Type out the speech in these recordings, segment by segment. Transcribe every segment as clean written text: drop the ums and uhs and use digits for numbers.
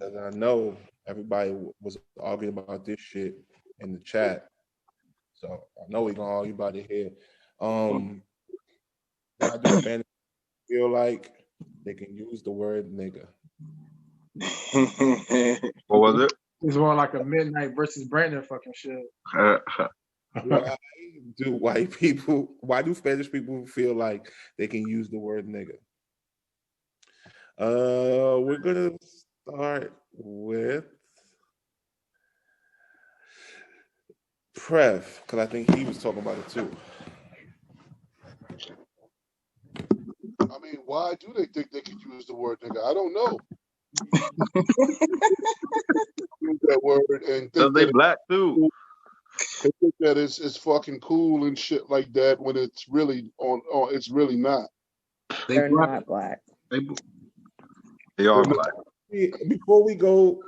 And I know everybody was arguing about this shit in the chat. So I know we're gonna argue about it here. Um, why do Spanish feel like they can use the word nigga? What was it? It's more like a Midnight versus Brandon fucking shit. Why why do Spanish people feel like they can use the word nigga? We're gonna start with Prev, because I think he was talking about it too. I mean, why do they think they can use the word nigga? I don't know. Use that word and Cause think they that black too. they think that it's fucking cool and shit like that when it's really it's really not. They're not black. They are black. Before we go,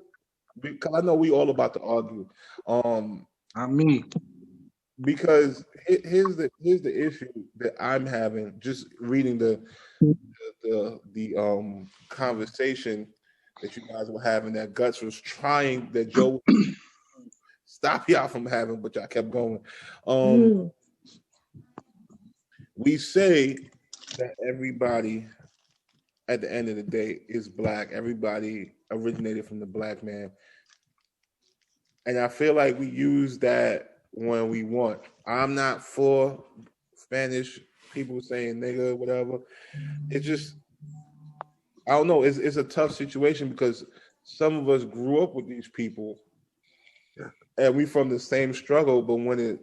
because I know we all about to argue. Not me. Because here's the issue that I'm having just reading the conversation that you guys were having, that Guts was trying, that Joe stop y'all from having, but y'all kept going. We say that everybody at the end of the day is black. Everybody originated from the black man. And I feel like we use that when we want. I'm not for Spanish people saying nigga, whatever. It's just, I don't know. It's a tough situation because some of us grew up with these people, and we from the same struggle. But when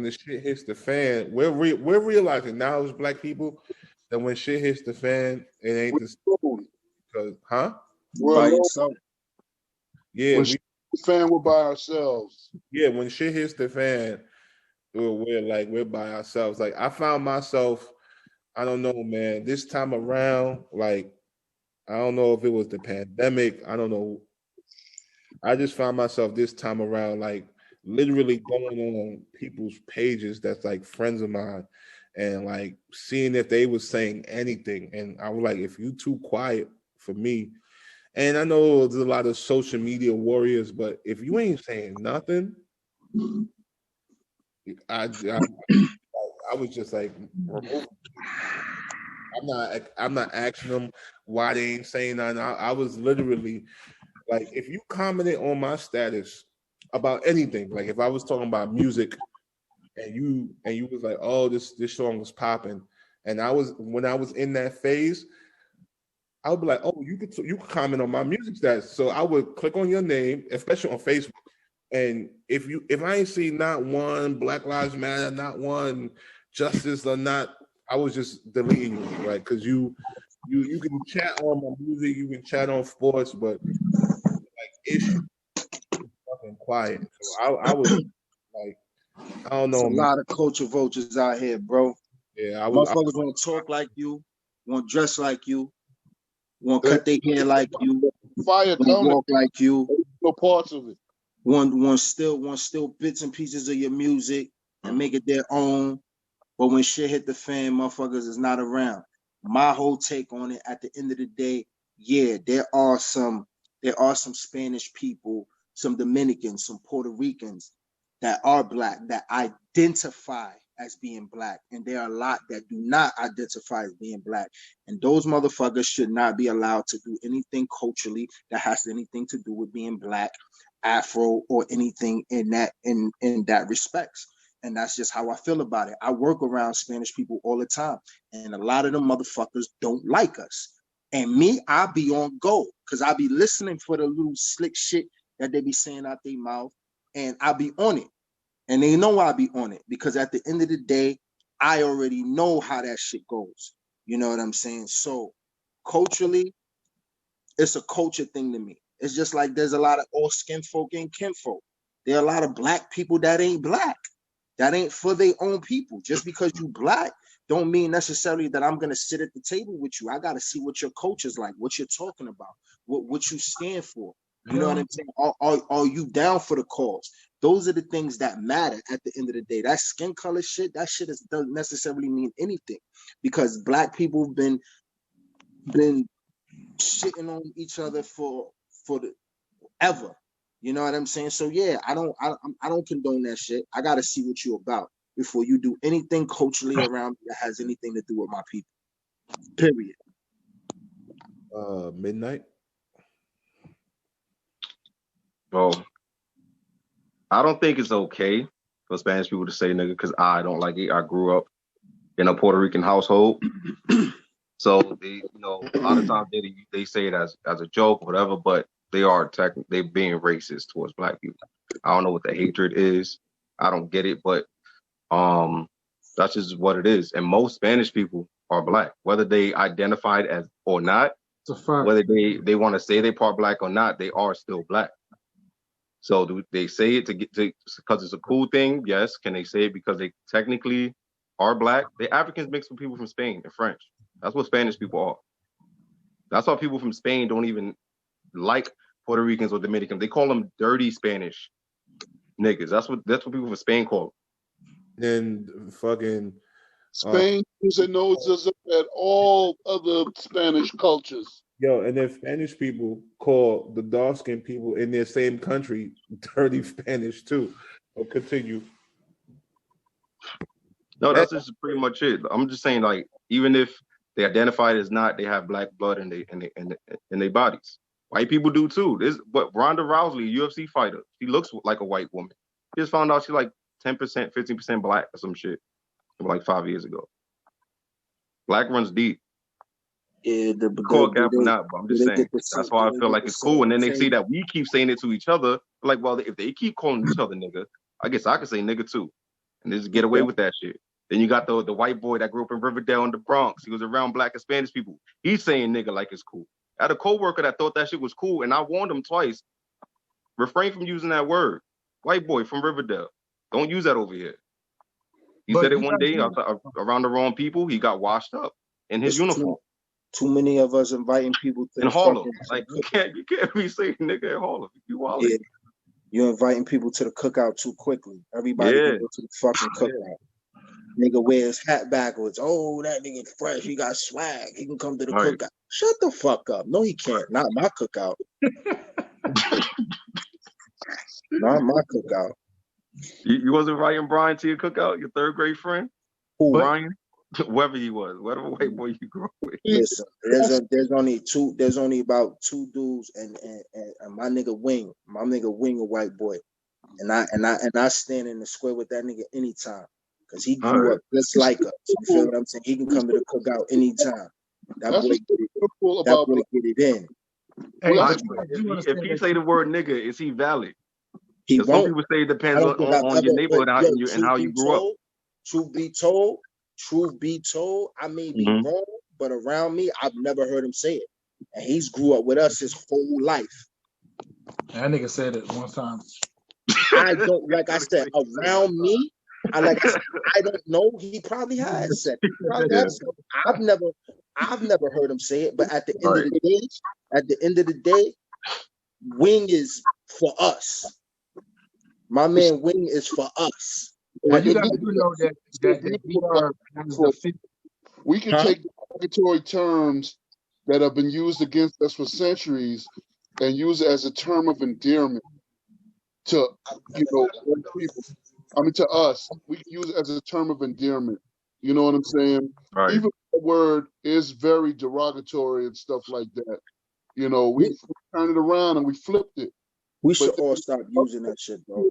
the shit hits the fan, we're realizing now as black people that when shit hits the fan, it ain't the same. Because, We're by alone. yourself. Yeah, When shit hits the fan, we're by ourselves. Yeah, when shit hits the fan, we're by ourselves. Like I found myself, I don't know, man. This time around, like I don't know if it was the pandemic. I don't know. I just found myself this time around, like literally going on people's pages that's like friends of mine, and like seeing if they was saying anything. And I was like, if you too quiet for me, and I know there's a lot of social media warriors, but if you ain't saying nothing, I was just like, I'm not asking them why they ain't saying nothing. I was literally like, if you commented on my status about anything, like if I was talking about music and you was like, oh, this song was popping, and when I was in that phase, I would be like, oh, you could comment on my music status. So I would click on your name, especially on Facebook. And if I ain't see not one Black Lives Matter, not one justice, or not, I was just deleting you, right? Because you can chat on my music, you can chat on sports, but like issue fucking quiet. So I was like, I don't know, There's a lot of culture vultures out here, bro. Yeah, motherfuckers want to talk like you, want to dress like you, want to cut their hair like you, fire, want to walk like you. No parts of it. Want still bits and pieces of your music and make it their own. But when shit hit the fan, motherfuckers is not around. My whole take on it, at the end of the day, yeah, there are some Spanish people, some Dominicans, some Puerto Ricans that are black, that identify as being black. And there are a lot that do not identify as being black. And those motherfuckers should not be allowed to do anything culturally that has anything to do with being black, Afro, or anything in that respects. And that's just how I feel about it. I work around Spanish people all the time, and a lot of them motherfuckers don't like us. And me, I be on go because I be listening for the little slick shit that they be saying out their mouth, and I be on it. And they know I be on it because at the end of the day, I already know how that shit goes. You know what I'm saying? So culturally, it's a culture thing to me. It's just like there's a lot of all skin folk and kinfolk. There are a lot of black people that ain't black. That ain't for their own people. Just because you black don't mean necessarily that I'm gonna sit at the table with you. I gotta see what your culture's like, what you're talking about, what you stand for. You know what I'm saying? Are you down for the cause? Those are the things that matter at the end of the day. That skin color shit, that shit doesn't necessarily mean anything, because black people have been shitting on each other for for the ever. You know what I'm saying? So yeah, I don't condone that shit. I gotta see what you're about before you do anything culturally around me that has anything to do with my people. Period. Midnight. Bro, I don't think it's okay for Spanish people to say nigga because I don't like it. I grew up in a Puerto Rican household. So they, a lot of times they say it as a joke or whatever, but they being racist towards black people. I don't know what the hatred is. I don't get it, but that's just what it is. And most Spanish people are black, whether they identified as or not, whether they want to say they part black or not, they are still black. So do they say it because it's a cool thing? Yes. Can they say it because they technically are black? The Africans mixed with people from Spain and French. That's what Spanish people are. That's why people from Spain don't even like Puerto Ricans or Dominicans. They call them dirty Spanish niggas. That's what people from Spain call them. And fucking Spain knows us at all other Spanish cultures. Yo, and then Spanish people call the dark-skinned people in their same country dirty Spanish too. I'll continue. No, that's just pretty much it. I'm just saying, like, even if they identify as not, they have black blood in their bodies. White people do too. But Ronda Rousey, UFC fighter, she looks like a white woman. She just found out she's like 10%, 15% black or some shit from like 5 years ago. Black runs deep. Yeah, call gap or not, but I'm just saying that's why I feel like it's cool. And then they see that we keep saying it to each other. Like, well, if they keep calling each other nigga, I guess I could say nigga too, and just get away with that shit. Then you got the white boy that grew up in Riverdale in the Bronx. He was around black and Spanish people. He's saying nigga like it's cool. I had a coworker that thought that shit was cool, and I warned him twice. Refrain from using that word. White boy from Riverdale. Don't use that over here. He said it one day around the wrong people. He got washed up in his uniform. Too many of us inviting people to in Harlem. Like you can't be saying nigga in Harlem. You wild. Yeah. You're inviting people to the cookout too quickly. Everybody can go to the fucking cookout. Nigga wears hat backwards. Oh, that nigga fresh. He got swag. He can come to the cookout. Shut the fuck up. No, he can't. Not my cookout. Not my cookout. You wasn't inviting Brian to your cookout? Your third grade friend? Who? Brian? Whoever he was, whatever white boy you grew up with. Listen, there's only about two dudes and my nigga Wing, a white boy, and I stand in the square with that nigga anytime, cause he grew up just like us. You feel what I'm saying? He can come to the cookout anytime. That boy get it in. If he say the word nigga, is he valid? Some people say it depends on your neighborhood and how you grew up. Truth be told, I may be wrong, but around me, I've never heard him say it. And he's grew up with us his whole life. That nigga said it one time. I don't, like I said, around me, I don't know. He probably has said it. I've never heard him say it, but at the end of the day, Wing is for us. My man Wing is for us. Well, you guys do know that we can take derogatory terms that have been used against us for centuries and use it as a term of endearment to people. I mean, to us, we can use it as a term of endearment. You know what I'm saying? Right. Even the word is very derogatory and stuff like that. You know, we turned it around and we flipped it. We should all stop using that shit, bro.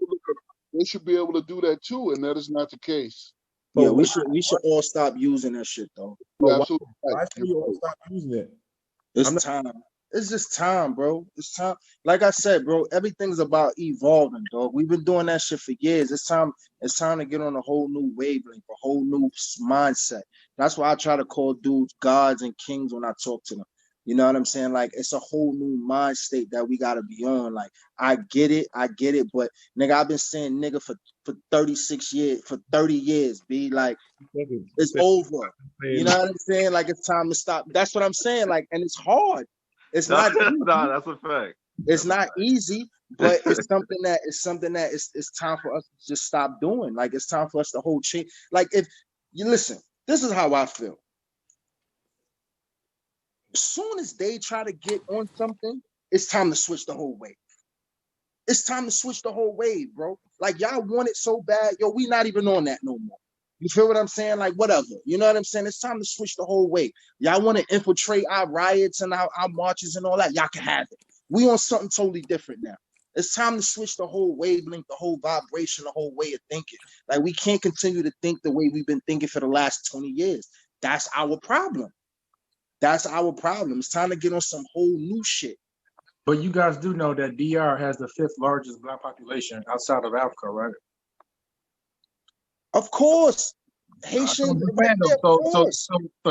They should be able to do that too, and that is not the case. Yeah, we should all stop using that shit, though. Yeah, absolutely. Why should you all stop using it? It's time. It's just time, bro. It's time. Like I said, bro, everything's about evolving, dog. We've been doing that shit for years. It's time to get on a whole new wavelength, a whole new mindset. That's why I try to call dudes gods and kings when I talk to them. You know what I'm saying? Like, it's a whole new mind state that we gotta be on. Like, I get it, but nigga, I've been saying nigga for 36 years, for 30 years, be like, it's over. You know what I'm saying? Like, it's time to stop. That's what I'm saying. Like, and it's hard. It's not easy. Nah, that's a fact. It's not easy, but it's something that it's time for us to just stop doing. Like, it's time for us to hold change. Like, if you listen, this is how I feel. As soon as they try to get on something, it's time to switch the whole wave. It's time to switch the whole wave, bro. Like, y'all want it so bad. Yo, we not even on that no more. You feel what I'm saying? Like, whatever. You know what I'm saying? It's time to switch the whole way. Y'all want to infiltrate our riots and our marches and all that? Y'all can have it. We on something totally different now. It's time to switch the whole wavelength, the whole vibration, the whole way of thinking. Like, we can't continue to think the way we've been thinking for the last 20 years. That's our problem. That's our problem. It's time to get on some whole new shit. But you guys do know that DR has the 5th largest black population outside of Africa, right? Of course. Haitian. Right there, so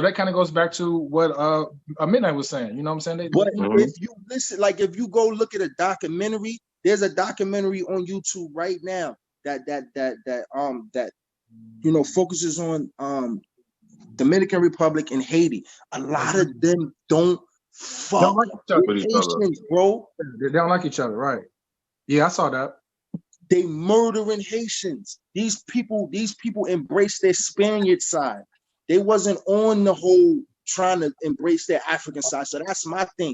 that kind of goes back to what Midnight was saying. You know what I'm saying? But if you listen, like if you go look at a documentary, there's a documentary on YouTube right now that focuses on Dominican Republic and Haiti. A lot of them don't fuck with Haitians, bro. They don't like each other, right? Yeah, I saw that. They murdering Haitians. These people embrace their Spaniard side. They wasn't on the whole trying to embrace their African side. So that's my thing.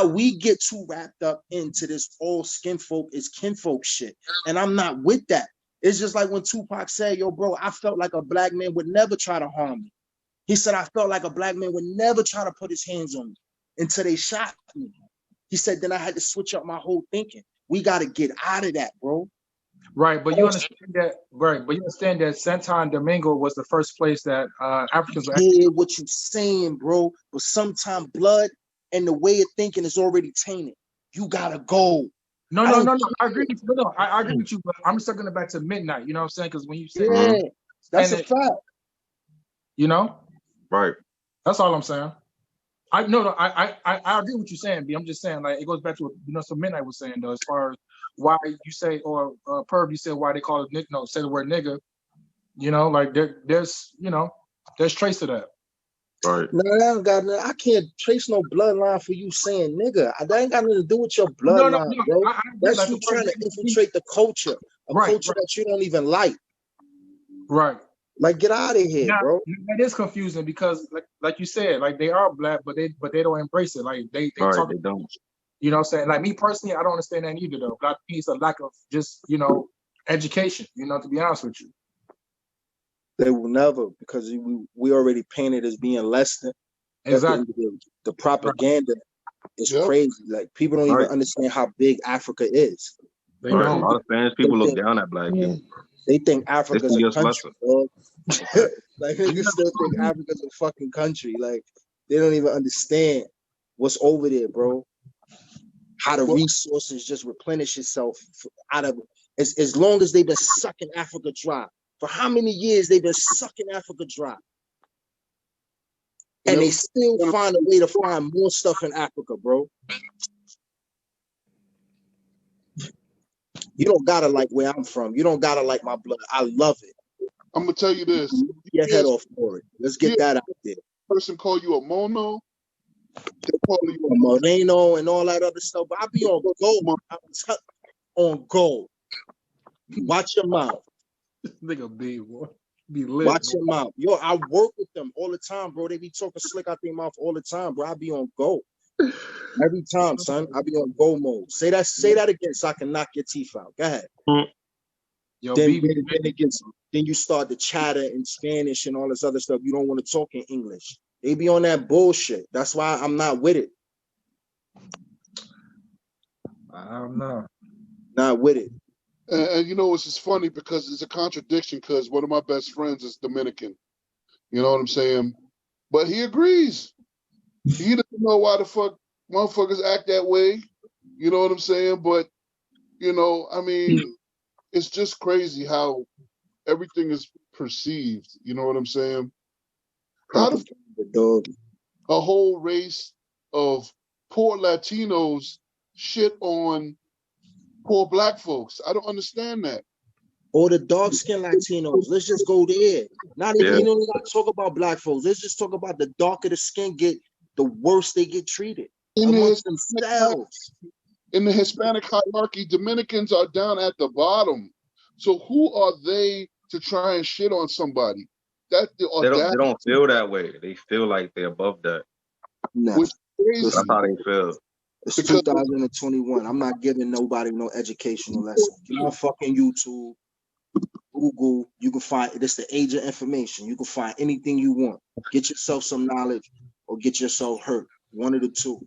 We get too wrapped up into this all skin folk is kinfolk shit. And I'm not with that. It's just like when Tupac said, yo, bro, I felt like a black man would never try to harm me. He said, I felt like a black man would never try to put his hands on me until they shot me. He said, then I had to switch up my whole thinking. We got to get out of that, bro. Right, but you understand that. Right, but you understand that Santo Domingo was the first place that Africans. Yeah, what you saying, bro? But sometimes blood and the way of thinking is already tainted. You gotta go. No. I agree with you. No, I agree with you. But I'm just taking it back to Midnight. You know what I'm saying? Because when you say, that's a fact. You know, right? That's all I'm saying. I agree with you saying, B. I'm just saying, like, it goes back to what some Midnight was saying though, as far as why you say, or Perv, you said why they call it say the word nigga. You know, like there's trace to that. Right. No, I can't trace no bloodline for you saying nigga. That ain't got nothing to do with your bloodline, bro. That's like you trying to infiltrate the culture, culture that you don't even like. Right. Like, get out of here, bro. That is confusing because, like you said, like they are black, but they don't embrace it. Like they talk. They don't. You know what I'm saying? Like me personally, I don't understand that either though. But I think it's a lack of just, education, to be honest with you. They will never, because we already painted as being less than. Exactly. The propaganda is crazy. Like, people don't even understand how big Africa is. They don't. A lot of Spanish people look down at black people. They think Africa's a country, bro. Like, niggas still think Africa's a fucking country. Like, they don't even understand what's over there, bro. How the resources just replenish itself out of as long as they've been sucking Africa dry. For how many years they've been sucking Africa dry? And they still find a way to find more stuff in Africa, bro. You don't gotta like where I'm from. You don't gotta like my blood. I love it. I'm gonna tell you this. Get your head off for it. Let's get that out there. Person call you a mono. They call you a moreno and all that other stuff. But I be on gold. On gold. Watch your mouth. Nigga be lit. Watch your mouth. Yo, I work with them all the time, bro. They be talking slick out their mouth all the time, bro. I be on gold. Every time, son. I be on go mode. Say that again so I can knock your teeth out. Go ahead. Yo, then you start to chatter in Spanish and all this other stuff. You don't want to talk in English. They be on that bullshit. That's why I'm not with it. I don't know. Not with it. And it's just funny because it's a contradiction because one of my best friends is Dominican. You know what I'm saying? But he agrees. He doesn't know why the fuck motherfuckers act that way. You know what I'm saying? But, it's just crazy how everything is perceived. You know what I'm saying? How a whole race of poor Latinos shit on poor black folks. I don't understand that. Or the dark-skinned Latinos. Let's just go there. Not even gotta talk about black folks. Let's just talk about the darker the skin get, the worse they get treated amongst themselves. In the Hispanic hierarchy, Dominicans are down at the bottom. So who are they to try and shit on somebody? They don't feel that way. They feel like they're above that. No. Which is crazy. That's how they feel. It's Because 2021. I'm not giving nobody no educational lesson. Get on fucking YouTube, Google. You can find this the age of information. You can find anything you want. Get yourself some knowledge or get yourself hurt. One of the two.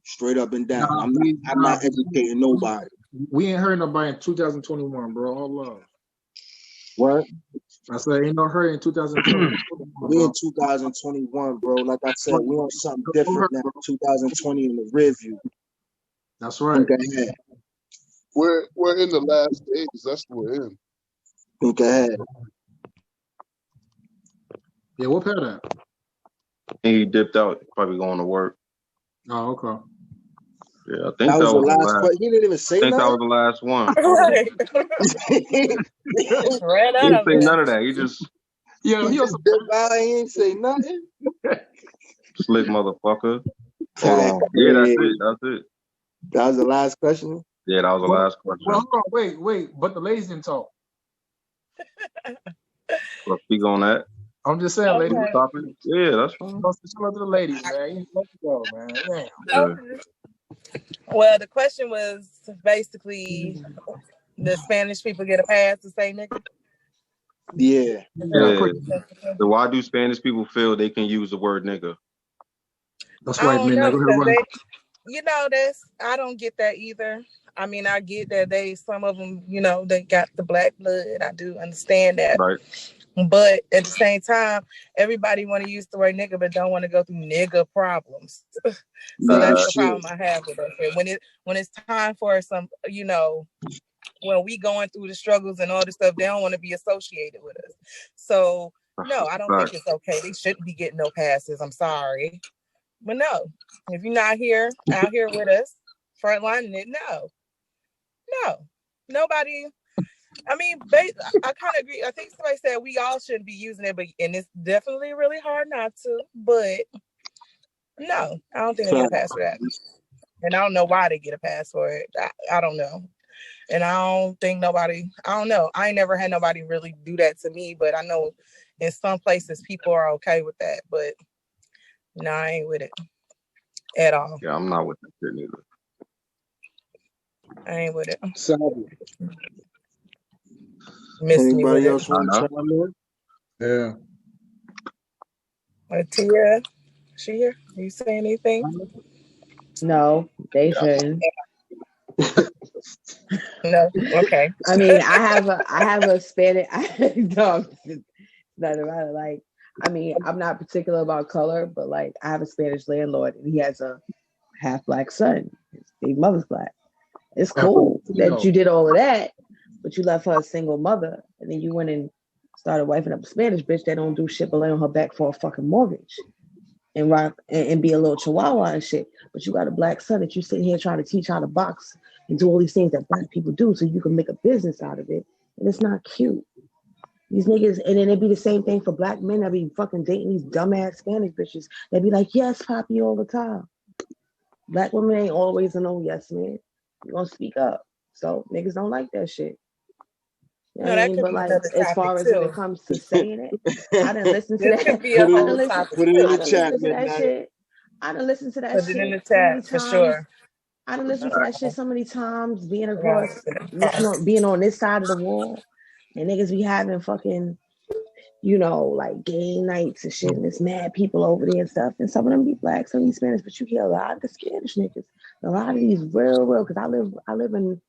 Straight up and down. I'm not educating nobody. We ain't hurt nobody in 2021, bro. All love. What? I said ain't no hurt in 2021. We in 2021, bro. Like I said, we on something different now. 2020 in the rear view. That's right. Think ahead. we're in the last days. That's what we're in. Think ahead. Yeah, what pet that? He dipped out, probably going to work. Oh, okay. Yeah, I think That was the last question. He didn't even say I think that nothing. was the last one. Ran He out didn't of say it. none of that. He just Yeah, He he just dipped out. He ain't say nothing. slick motherfucker. Oh, Yeah, that's man. it. That's it. That was the last question. Yeah, that was the last Well, question. hold on, wait. But the ladies didn't talk. Let's speak on that. I'm just saying, ladies. Okay. Topic. Yeah, that's fine. Let's shout out to the ladies, man. Let's go, man. Damn. Yeah. Well, the question was basically, the Spanish people get a pass to say nigga? Yeah. Yeah. So why do Spanish people feel they can use the word nigga? That's I right, don't man. know, Go ahead, because run. I don't get that either. I mean, I get that some of them, they got the black blood. I do understand that. Right. But at the same time, everybody want to use the word nigga, but don't want to go through nigga problems. So that's the problem I have with that. When it's time for some, when we going through the struggles and all this stuff, they don't want to be associated with us. So no, I don't think it's okay. They shouldn't be getting no passes. I'm sorry. But no, if you're not out here with us, frontlining it, no, nobody. I mean, I kind of agree. I think somebody said we all shouldn't be using it, and it's definitely really hard not to. But no, I don't think they get a pass for that, and I don't know why they get a pass for it. I don't know, and I don't think nobody. I don't know. I ain't never had nobody really do that to me, but I know in some places people are okay with that. But no, I ain't with it at all. Yeah, I'm not with that shit neither. I ain't with it. Savage. Anybody else want to chime in? Yeah. Tia, she here? Are you saying anything? No, they shouldn't. No. Okay. I mean, I have a Spanish. No, it's not about it. Like, I mean, I'm not particular about color, but like, I have a Spanish landlord, and he has a half black son. His big mother's black. It's cool that you did all of that, but you left her a single mother, and then you went and started wifing up a Spanish bitch that don't do shit but lay on her back for a fucking mortgage and rock and be a little chihuahua and shit. But you got a black son that you sitting here trying to teach how to box and do all these things that black people do so you can make a business out of it. And it's not cute. These niggas, and then it'd be the same thing for black men that be fucking dating these dumbass Spanish bitches. They'd be like, yes, Poppy, all the time. Black women ain't always an old yes man. You're gonna speak up. So niggas don't like that shit. You know what I mean? But like, as far as when it comes to saying it, I didn't listen to that. Put it in the chat, man. I done listened to that shit. Put it in the chat for sure. I done listened to that shit so many times, being across, being on this side of the wall, and niggas be having fucking, like gay nights and shit, and there's mad people over there and stuff, and some of them be black, some of them be Spanish, but you hear a lot of the Spanish niggas, a lot of these real, because I live in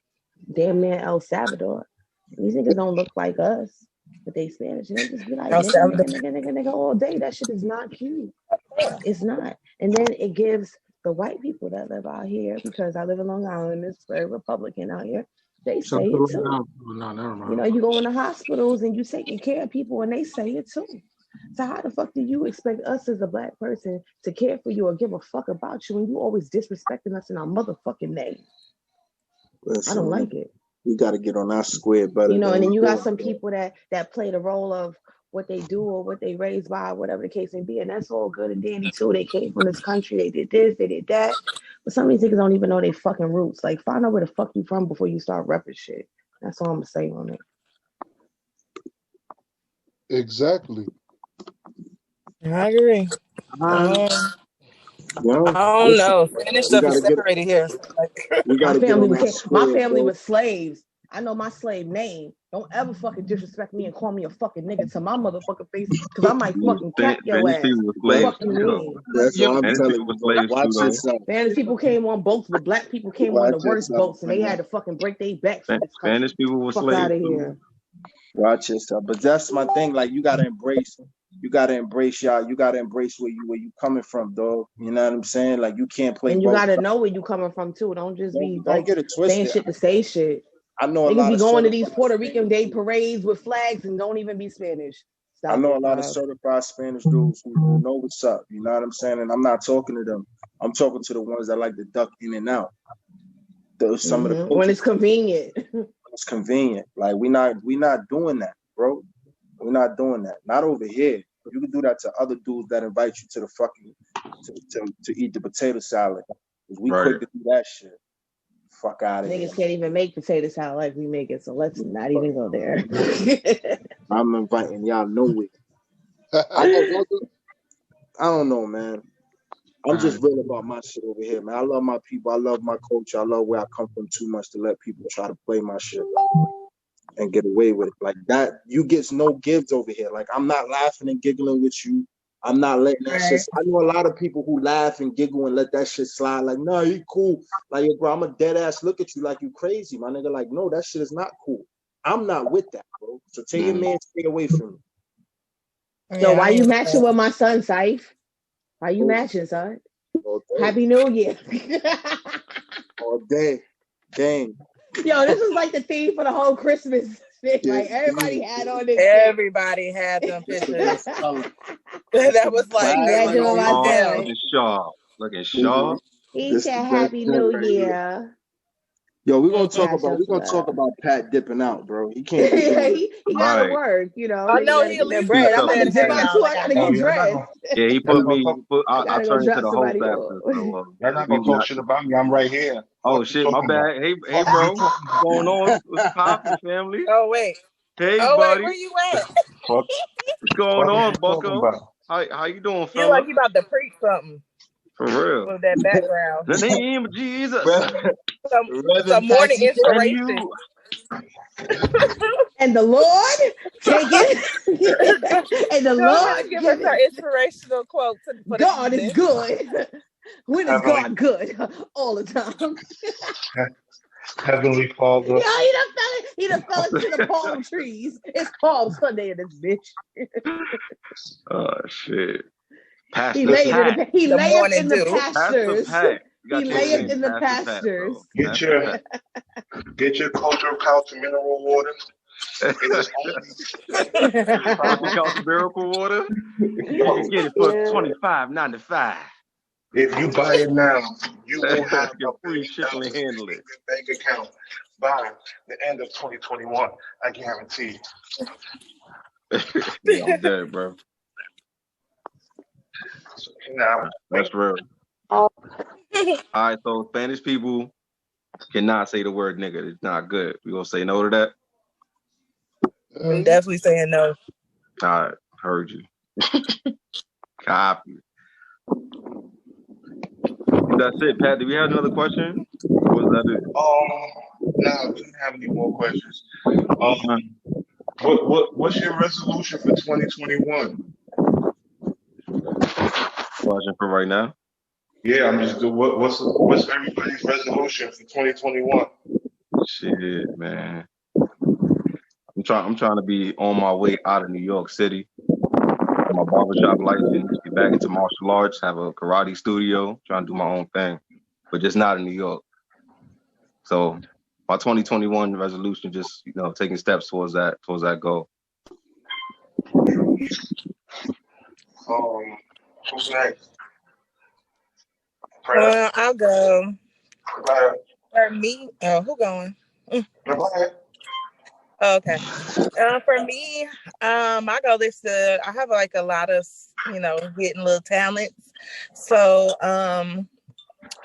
damn near El Salvador. These niggas don't look like us, but they Spanish, and they just be like nigga all day. That shit is not cute. It's not. And then it gives the white people that live out here, because I live in Long Island, it's very Republican out here. They say it too. You go in the hospitals and you taking care of people, and they say it too. So how the fuck do you expect us as a black person to care for you or give a fuck about you when you always disrespecting us in our motherfucking name? Listen, I don't like it. We got to get on our square better. And then you got some people that play the role of what they do or what they raised by, whatever the case may be, and that's all good and dandy too. They came from this country, they did this, they did that. But some of these niggas don't even know their fucking roots. Like, find out where the fuck you from before you start repping shit. That's all I'm gonna say on it. Exactly. I agree. Yo, I don't listen, know. Spanish we stuff is gotta get separated here. So, like, we My gotta get family on that was my square, family bro. was slaves. I know my slave name. Don't ever fucking disrespect me and call me a fucking nigga to my motherfucking face, because I might fucking cap your Spanish ass. people were The slaves fuck you too, though. mean? That's what I'm Spanish telling people you, were bro. slaves Watch too, though. yourself. Spanish people came on boats, but black people came on Watch the worst yourself, boats, and they man. had to fucking break their backs for this country. Spanish people were Fuck slaves out of too. here. Watch yourself. But that's my thing. Like you gotta embrace y'all. You gotta embrace where you coming from, dog. You know what I'm saying? Like you can't play And you both gotta sides. know where you coming from too. Don't just be Don't like get it saying twisted. shit to say shit. I know a Niggas lot be of going to these certified Puerto Rican Spanish Day dudes. parades with flags and don't even be Spanish. I Stop know it, a lot of Bob. certified Spanish dudes who know what's up. You know what I'm saying? And I'm not talking to them. I'm talking to the ones that like to duck in and out. Those some of the When coaches. it's convenient. It's convenient. Like we not doing that, bro. We're not doing that. Not over here. You can do that to other dudes that invite you to the fucking to eat the potato salad. We Right. quick to do that shit. Fuck out of here. Niggas can't even make potato salad like we make it, so let's not even go there. I'm inviting y'all nowhere. I I don't know, man. I'm just real about my shit over here, man. I love my people. I love my culture. I love where I come from too much to let people try to play my shit and get away with it. Like that, you get no gives over here. Like I'm not laughing and giggling with you. I'm not letting that shit. I know a lot of people who laugh and giggle and let that shit slide. Like, no, he cool. Like, bro, I'm a dead ass look at you like you crazy, my nigga. Like, no, that shit is not cool. I'm not with that, bro. So tell your man stay away from me. So why you matching with my son, Saif? Why you matching, son? All day. Happy New Year. All day. Dang. Yo, this is like the theme for the whole Christmas shit. Like everybody had on this. Everybody had them pictures. That was like, Imagine what I said. Looking sharp. Looking sharp. He said Happy New Year. Yo, we're gonna talk about Pat dipping out, bro. He can't. he gotta work, you know. I know he get at least bread. I'm about to said, dip "Hey, out y'all, too. I I gotta gotta go." get dressed. Yeah, he put me. I gotta turned go into the drop host somebody after. So, Y'all not gonna talk shit about me. I'm right here. oh What you shit, my talking about? bad. Hey, bro, what's going on? What's poppin', family? Oh wait, Hey, oh wait, buddy, where you at? Fuck, what's going what on, you talking Bucko? about? How you doing, You fella? like you about to preach something For real. with that background. The name of Jesus. Some morning And inspiration. you. And the Lord take it. And the Go ahead Lord and give give us our it. inspirational quote for the God is evening. good. When is Heavenly, God good? All the time. Heavenly Father, Yo, he done fell into the palm trees. It's Palm Sunday in this bitch. Oh shit. He Pastor layeth Pat. he The layeth morning in the dew. Pastor pastures. Pat. You He got your layeth name, in the Pastor Pat, pastures. bro. get Pastor your Pat. get your cultural couch mineral water. It is Culture Couch Miracle Water. You can get it for $25.95. If you buy it now, you will have Get $1 free billion shipping and in handling. your bank account by the end of 2021. I guarantee. Yeah, I'm dead, bro. So, now, That's real. All right, so Spanish people cannot say the word nigga. It's not good. We gonna say no to that? I'm definitely saying no. All right, heard you. Copy. That's it, Pat. Do we have another question? Or was that it? no, I don't have any more questions. What's your resolution for 2021? Question for right now. Yeah, I'm just doing what's everybody's resolution for 2021? Shit, man. I'm trying to be on my way out of New York City. My barbershop license, get back into martial arts, have a karate studio, trying to do my own thing, but just not in New York. So my 2021 resolution, just taking steps towards that goal. Who's next? I'll go. For me, who going? Go ahead. Okay. For me, my goal is to. I have like a lot of hidden little talents. So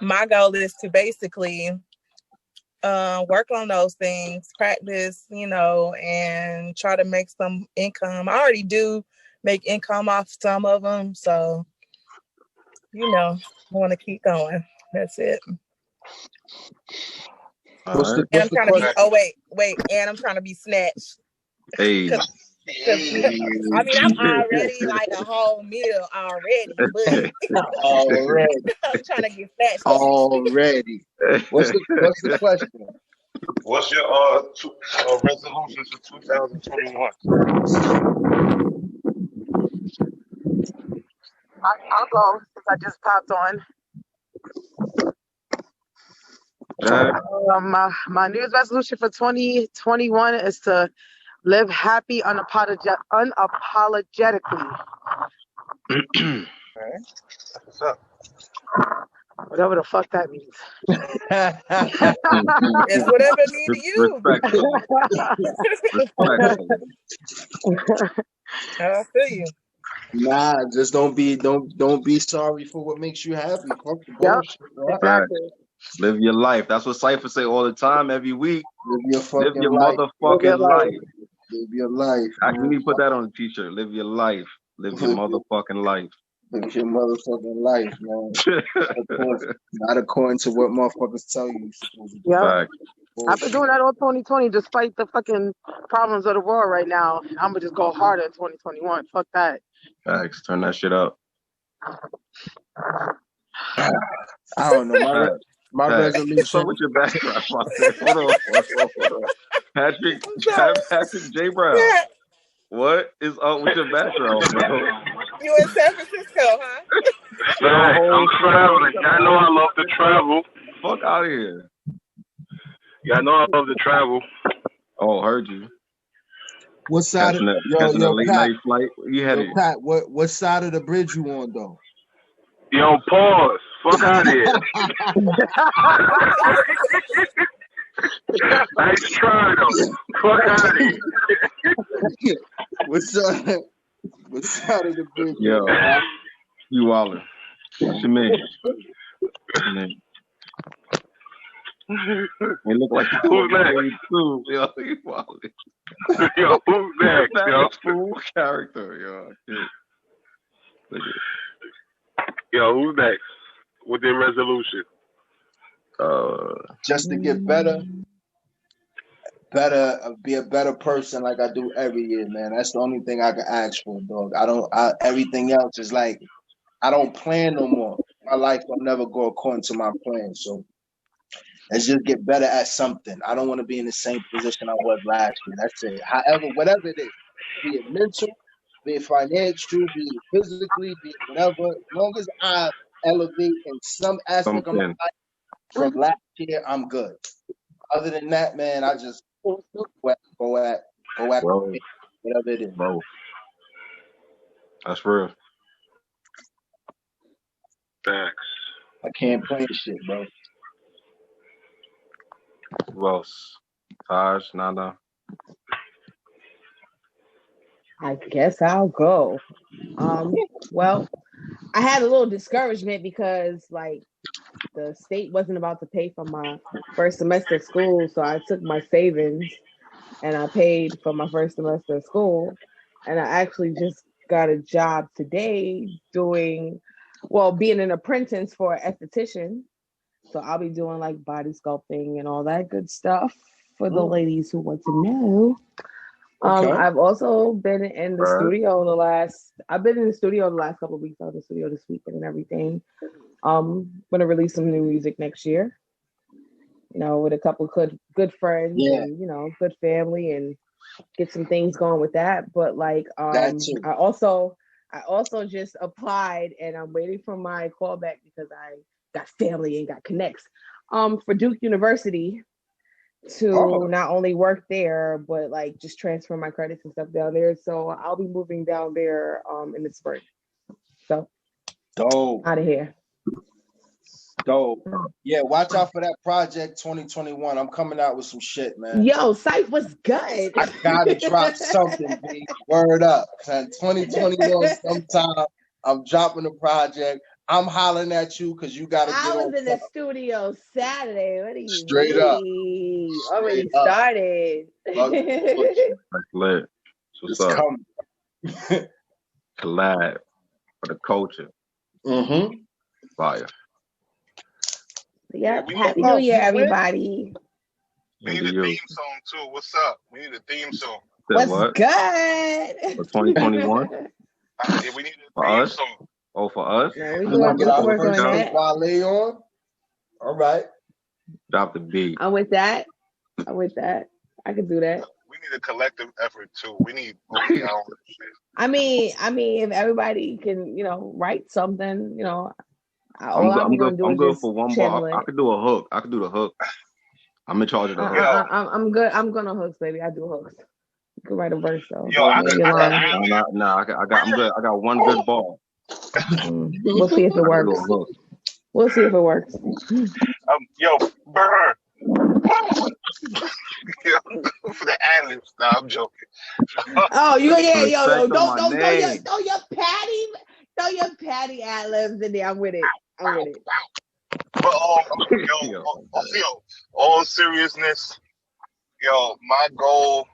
my goal is to basically work on those things, practice, and try to make some income. I already do make income off some of them, so you know, I want to keep going. That's it. All What's the right. And I'm what's the trying to be. question? Oh wait, and I'm trying to be snatched. Hey. Cause, I mean, I'm already like a whole meal already, but Already. I'm trying to get snatched. Already. What's the question? What's your resolutions for 2021? I'll go since I just popped on. My New Year's resolution for 2021 is to live happy unapologetically. What's up? Whatever the fuck that means. It's whatever it means to you. I feel you. Nah, just don't be sorry for what makes you happy. Fuck the Yep, bullshit, bro. exactly. Live your life. That's what Cypher say all the time, every week. Live your Live fucking your life. motherfucking life. Live your life. You need to put that on a t-shirt. Live your life. Live your motherfucking life. Live your motherfucking life, man. Not according to what motherfuckers tell you. Yeah. I've been doing that all 2020 despite the fucking problems of the world right now. I'm gonna just go harder in 2021. Fuck that. Facts. Turn that shit up. I don't know. My resolution. So with your background, hold on. Patrick J. Brown. What is up with your background, bro? You in San Francisco, huh? Man, I'm traveling. Y'all know I love to travel. Fuck out of here. Y'all know I love to travel. Oh, heard you. What side of catching a late night flight? You had it. Pat, what side of the bridge you on though? Yo, pause. Fuck out of here. Nice try though. Fuck out of here. What side of the bridge? Yo, you wildin'. What you mean? It look like who's next? Too. Yo, you wildin'. Yo, who's next? Yo, full character. Yo. Yo, who's next? With their resolution? Just to get better, be a better person like I do every year, man. That's the only thing I can ask for, dog. Everything else is like, I don't plan no more. My life will never go according to my plan. So let's just get better at something. I don't want to be in the same position I was last year. That's it. However, whatever it is, be it mental, be it financial, be it physically, be it whatever, as long as I elevate in some aspect of my life from last year, I'm good. Other than that, man, I just go at whatever it is. Bro. That's real. Thanks. I can't plan shit, bro. Who else? Taj, Nana. I guess I'll go. Well, I had a little discouragement because like the state wasn't about to pay for my first semester of school, so I took my savings and I paid for my first semester of school, and I actually just got a job today being an apprentice for an esthetician. So I'll be doing like body sculpting and all that good stuff for the ladies who want to know. Okay. I've also been in the studio the last couple of weeks. I was in the studio this weekend and everything. Gonna release some new music next year. With a couple good friends and good family, and get some things going with that. But like I also just applied and I'm waiting for my callback because I got family and got connects for Duke University to not only work there but like just transfer my credits and stuff down there. So I'll be moving down there in the spring. So dope. Out of here. Dope. Yeah, watch out for that project 2021. I'm coming out with some shit, man. Yo, Sight was good. I gotta drop something, B. Word up. 2021 sometime. I'm dropping the project. I'm hollering at you because you gotta get on. I was in the studio Saturday. What are you Straight up. Already started. That's lit. What's up? Coming. Collab for the culture. Mm-hmm. Fire. Yep. we Happy need, New Year, everybody. we need Into a you. theme song too. What's up? We need a theme song. Said What's what? good? For 2021? Yeah, we need a For theme us? song. Oh, for us? No, we You can want to get our work on first take that. Wale on? All right. Drop the beat. I'm with that. I could do that. We need a collective effort too. We need both of y'all. I mean, if everybody can, write something, all I'm gonna do I'm is good just for one channel bar. it. I could do a hook. I could do the hook. I'm in charge of the hook. I'm good. I'm gonna hooks, baby. I do hooks. You can write a verse though. Yo, I got I'm good. I got one good bar. We'll see if it works. We'll see if it works. Yo, Burr. For the ad-libs. Nah, I'm joking. Oh, yo, Respect on my name. throw your patty ad-libs in there. I'm with it. But all seriousness, my goal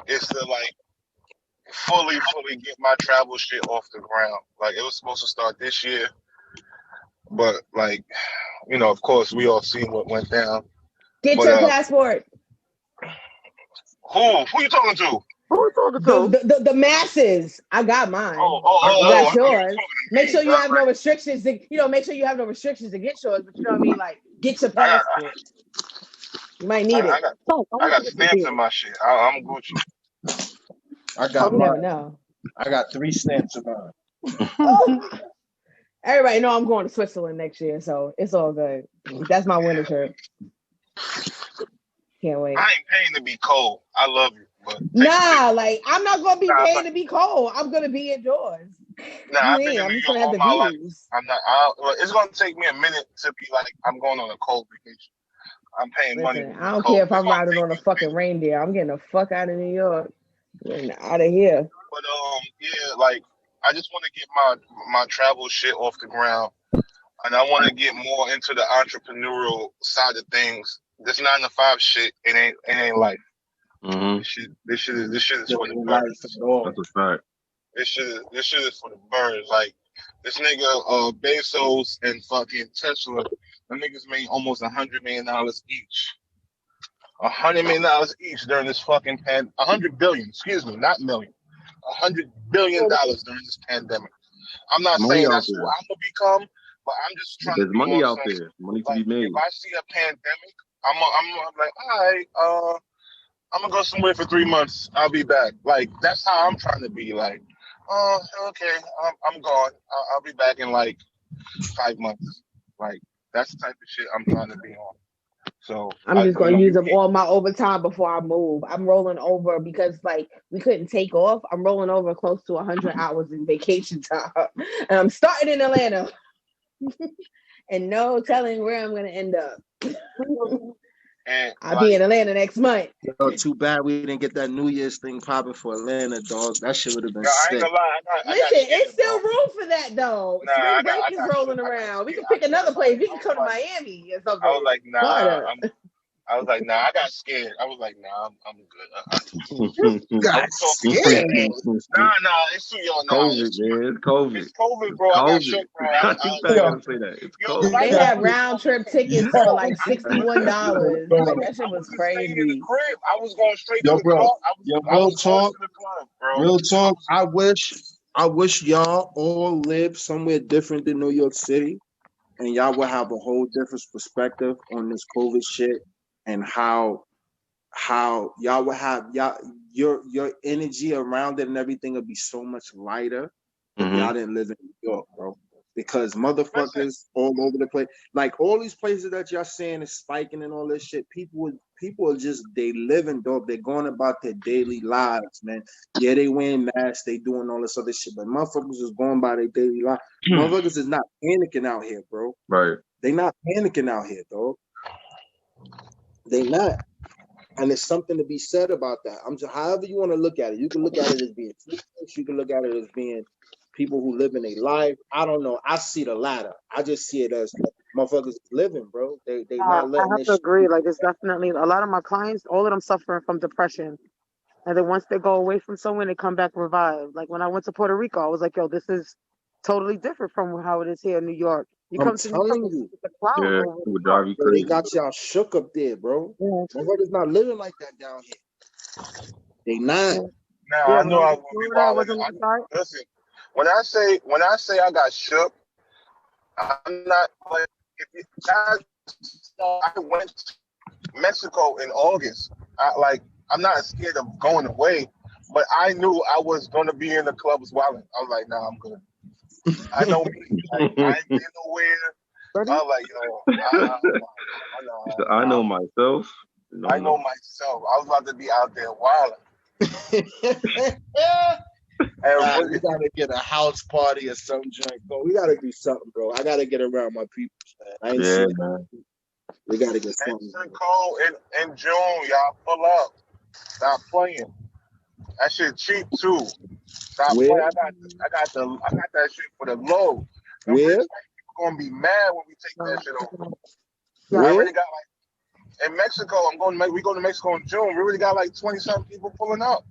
is to like fully get my travel shit off the ground. Like it was supposed to start this year, but like, of course we all seen what went down. Get your passport. Who you talking to? Who are you talking to? The masses. I got mine. You got yours. Make sure you have no restrictions. Make sure you have no restrictions to get yours. But you know what I mean? Like, get your passport. You might need it. I got stamps in my shit. I'm Gucci. I got you never know. I got 3 stamps in mine. Everybody know I'm going to Switzerland next year, so it's all good. That's my winter trip. Can't wait. I ain't paying to be cold. I love you, but I'm not gonna be paying to be cold. I'm gonna be indoors. I've been in New York all my life. It's gonna take me a minute to be like I'm going on a cold vacation. I'm paying money. I don't care if I'm riding on a fucking reindeer. I'm getting the fuck out of New York. Getting out of here. But I just want to get my travel shit off the ground, and I want to get more into the entrepreneurial side of things. This 9-to-5 shit, it ain't life. Mm-hmm. This shit is for the birds. That's a fact. This shit is for the birds. Like this nigga Bezos and fucking Tesla, the niggas made almost $100 million each. $100 million each during this fucking $100 billion, excuse me, not million. $100 billion during this pandemic. I'm not saying that's who I'm gonna become, but I'm just trying There's to be money on out some, there. Money to like, be made. if I see a pandemic, I'm like, all right, I'm gonna go somewhere for 3 months. I'll be back. Like that's how I'm trying to be. Like, okay, I'm gone. I'll be back in like 5 months. Like that's the type of shit I'm trying to be on. So I'm just gonna use up all my overtime before I move. I'm rolling over because like we couldn't take off. I'm rolling over close to 100 hours in vacation time, and I'm starting in Atlanta, and no telling where I'm gonna end up. I'll be in Atlanta next month. Yo, too bad we didn't get that New Year's thing popping for Atlanta, dog. That shit would have been I sick. ain't gonna lie. Listen, it's still room for that though. Spring break is rolling around. We can pick another place. We can come to Miami or something. I was like, nah, I got scared. I was like, nah, I'm good. Got scared. Nah, it's too young now. COVID, man. It's COVID. It's COVID, bro. I got shook, bro. I gotta say that. It's COVID. They had round trip tickets for like $61. Like, that shit was crazy. In the crib. I was going straight to the club. Real talk. I wish y'all all live somewhere different than New York City, and y'all would have a whole different perspective on this COVID shit and how y'all would have your energy around it and everything would be so much lighter if y'all didn't live in New York, bro. Because motherfuckers all over the place, like all these places that y'all saying is spiking and all this shit, people are just, they living, dog. They're going about their daily lives, man. Yeah, they wearing masks, they doing all this other shit, but motherfuckers is going by their daily life. Motherfuckers is not panicking out here, bro. Right. They not panicking out here, dog. They not. And there's something to be said about that. However you want to look at it. You can look at it as being selfish. You can look at it as being people who live in a life. I don't know. I see the latter. I just see it as motherfuckers living, bro. They not letting I have to agree. Like, it's definitely a lot of my clients, all of them suffering from depression. And then once they go away from somewhere, they come back revived. Like when I went to Puerto Rico, I was like, yo, this is totally different from how it is here in New York. You I'm come to New York, telling you. it's a cloud Yeah, over it would the top. drive you Bro, they crazy. got y'all shook up there, bro. Yeah. Motherfuckers not living like that down here. They not. Yeah. Now Yeah, I when know I I was will in be Florida, I wilding. wasn't inside. Listen, when I say I got shook, I'm not like if you guys know, I went to Mexico in August. I'm not scared of going away, but I knew I was gonna be in the clubs wilding. I was like, nah, I'm good. I know me. Like, I ain't been nowhere. Ready? I was like, I know myself. No, I know no. myself. I was about to be out there wilding. Nah, we gotta get a house party or some joint, bro. We gotta do something, bro. I gotta get around my people, man. I ain't Yeah, seen man. We gotta get something. Mexico in June, y'all pull up. Stop playing. That shit cheap too. Stop Where? playing. I got that shit for the low. Them Where? rich people gonna be mad when we take that shit over. I Where? already got like in Mexico. We go to Mexico in June. We already got like 20-something people pulling up.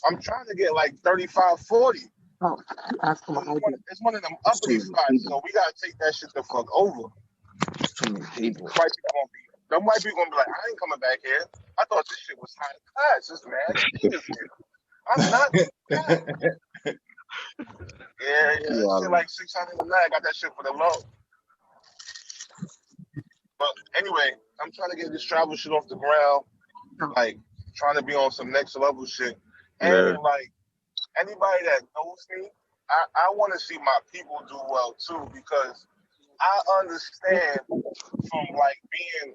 I'm trying to get like 35, 40. Oh, ask for my ID. It's one of them That's too uppity many spots, people. so we gotta take that shit the fuck over. That's too many people. Them white people gonna be like, I ain't coming back here. I thought this shit was high class. This man, Jesus, I'm not. Yeah, that shit like 600 a night. I got that shit for the low. But anyway, I'm trying to get this travel shit off the ground. Like, trying to be on some next level shit. And like, anybody that knows me, I want to see my people do well too, because I understand from like being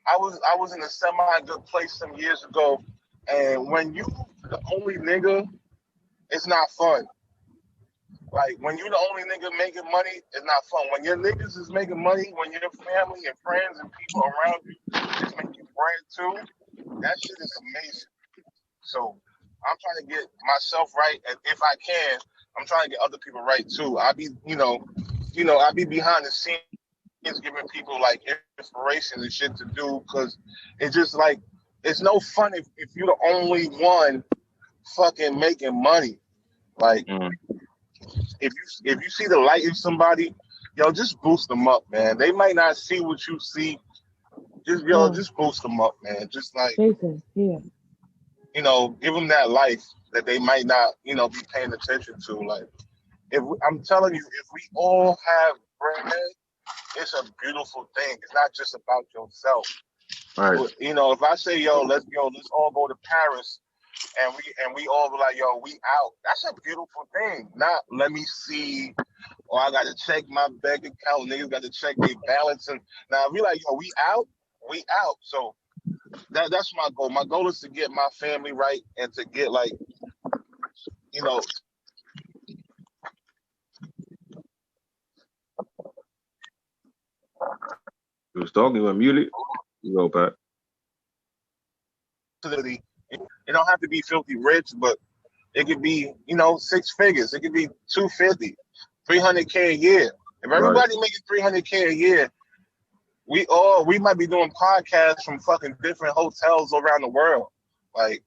I was in a semi good place some years ago, and when you the only nigga, it's not fun. Like when you the only nigga making money, it's not fun. When your niggas is making money, when your family and friends and people around you is making bread too, that shit is amazing. So I'm trying to get myself right, and if I can, I'm trying to get other people right too. I be behind the scenes giving people like inspiration and shit to do, because it's just like it's no fun if you're the only one fucking making money. Like if you see the light in somebody, just boost them up, man. They might not see what you see. Just boost them up, man. Just like Jason, yeah. Give them that life that they might not, be paying attention to. Like, I'm telling you, if we all have bread, it's a beautiful thing. It's not just about yourself. Right. If I say, let's all go to Paris, and we all be like, we out. That's a beautiful thing. Not let me see, or I got to check my bank account. Niggas got to check their balance, and now we like, we out. So that's my goal. My goal is to get my family right and to get like, You was talking, you were muted. You go back. It don't have to be filthy rich, but it could be, 6 figures. It could be 250, 300K a year. If everybody making 300K a year, we might be doing podcasts from fucking different hotels around the world. Like,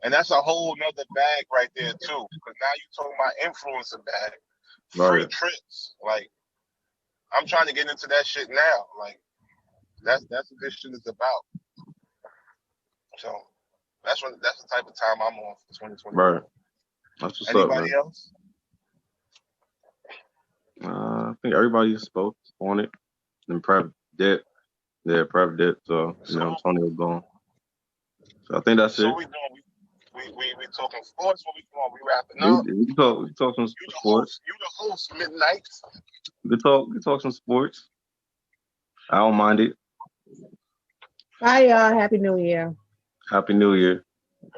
and that's a whole nother bag right there too. Because now you're talking about influencer bag, free trips. Like, I'm trying to get into that shit now. Like, that's what this shit is about. So that's the type of time I'm on for 2020. Right. That's what's Anybody up, else? I think everybody spoke on it. And Prev did. Yeah, Prev did. So, Antonio gone. So I think that's it. We talking sports. What we doing? We wrapping up. We talk some sports. You the host, Midnight. We talk some sports. I don't mind it. Bye, y'all. Happy New Year. Happy New Year.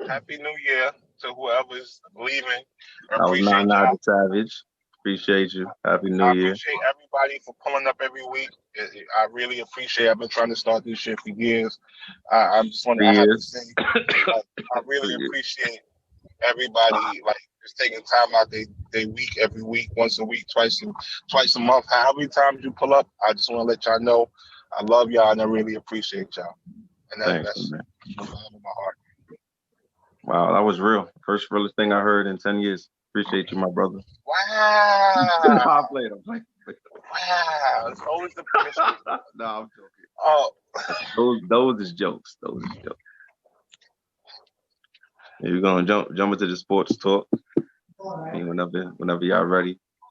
Happy New Year to whoever's leaving. I was not Savage. Appreciate you. Happy New Year. I appreciate everybody for pulling up every week. I really appreciate it. I've been trying to start this shit for years. I just want to have to say, I really appreciate everybody just taking time out they week, every week, once a week, twice a month. However many times you pull up, I just want to let y'all know I love y'all and I really appreciate y'all. And that's from the bottom of my heart. Wow, that was real. First realest thing I heard in 10 years. Appreciate you, my brother. Wow. I'm playing. Wow. It's always the punishment. No, I'm joking. Oh. Those is jokes. Yeah, we're gonna jump into the sports talk. Whenever y'all ready.